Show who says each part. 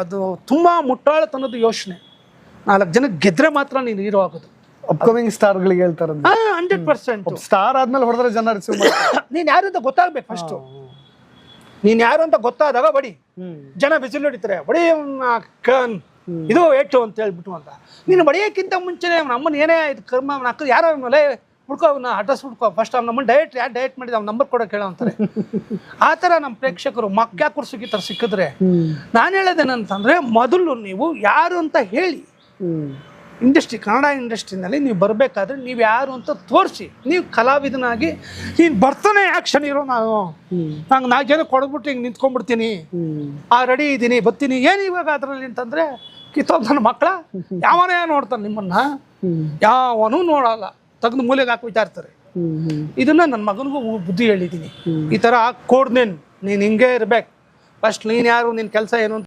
Speaker 1: ಅದು ತುಂಬ ಮುಟ್ಟಾಳತನದ ಯೋಚನೆ. 4 ಜನ ಗೆದ್ರೆ ಮಾತ್ರ ನೀನು ಹೀರೋ ಆಗೋದು.
Speaker 2: ಅಪ್ಕಮಿಂಗ್ ಸ್ಟಾರ್ಗಳಿಗೆ ಹೇಳ್ತಾರೆ
Speaker 1: 100%.
Speaker 2: ಸ್ಟಾರ್ ಆದ್ಮೇಲೆ ಹೊಡೆದ್ರೆ ಜನ ರಿಸೀವ್ ಮಾಡ್ತಾರೆ.
Speaker 1: ನೀನು ಯಾರು ಅಂತ ಗೊತ್ತಾಗ್ಬೇಕು ಫಸ್ಟು. ನೀನು ಯಾರು ಅಂತ ಗೊತ್ತಾದಾಗ ಬಡಿ, ಜನ ಬಿಸಿಲು ಹೊಡಿತಾರೆ, ಬಡಿ ಇದು ಏಟು ಅಂತ ಹೇಳ್ಬಿಟ್ಟು ಅಂತ. ನೀನು ಬಡಿಯೋಕ್ಕಿಂತ ಮುಂಚೆನೆ ನಮ್ಮನ್ನು ಏನೇ ಇದು ಕರ್ಮ ಅವನ ಹಾಕಿದ್ರೆ ಯಾರೋ ಮೇಲೆ ಹುಡ್ಕೋ, ಅವನ್ನ ಅಡ್ರೆಸ್ ಹುಡ್ಕೋ ಫಸ್ಟ್. ಅವ್ನು ನಮ್ಮನ್ನು ಡಯಟ್ ಮಾಡಿದ ಅವ್ನ ನಂಬರ್ ಕೊಡೋಕೆ ಹೇಳೋ ಅಂತಾರೆ. ಆ ಥರ ನಮ್ಮ ಪ್ರೇಕ್ಷಕರು ಮಕ್ಯಾಕರು ಸಿಕ್ಕಿತಾರೆ. ಸಿಕ್ಕಿದ್ರೆ ನಾನು ಹೇಳೋದೇನಂತಂದರೆ, ಮೊದಲು ನೀವು ಯಾರು ಅಂತ ಹೇಳಿ. ಕನ್ನಡ ಇಂಡಸ್ಟ್ರಿನಲ್ಲಿ ನೀವು ಬರಬೇಕಾದ್ರೆ ನೀವು ಯಾರು ಅಂತ ತೋರಿಸಿ. ನೀವು ಕಲಾವಿದನಾಗಿ ನೀನು ಬರ್ತಾನೆ ಆ್ಯಕ್ಷನ್ ಇರೋ, ನಂಗೆ 4 ಜನ ಕೊಡ್ಬಿಟ್ಟು ಹಿಂಗೆ ನಿಂತ್ಕೊಂಡ್ಬಿಡ್ತೀನಿ, ರೆಡಿ ಇದ್ದೀನಿ ಬರ್ತೀನಿ. ಏನು ಇವಾಗ ಅದರಲ್ಲಿ ಅಂತಂದರೆ ಕಿತ್ತೋದು ನನ್ನ ಮಕ್ಕಳ ಯಾವನೇ ನೋಡ್ತಾನೆ ನಿಮ್ಮನ್ನು, ಯಾವನೂ ನೋಡಲ್ಲ, ತೆಗೆದು ಮೂಲೆಗೆ ಹಾಕಿ ವಿಚಾರಿಸ್ತಾರೆ. ಇದನ್ನು ನನ್ನ ಮಗನಿಗೂ ಬುದ್ಧಿ ಹೇಳಿದ್ದೀನಿ. ಈ ಥರ ಕೊಡ್ನೇನು, ನೀನು ಹಿಂಗೆ ಇರ್ಬೇಕು ಫಸ್ಟ್. ನೀನು ಯಾರು, ನಿನ್ನ ಕೆಲಸ ಏನು ಅಂತ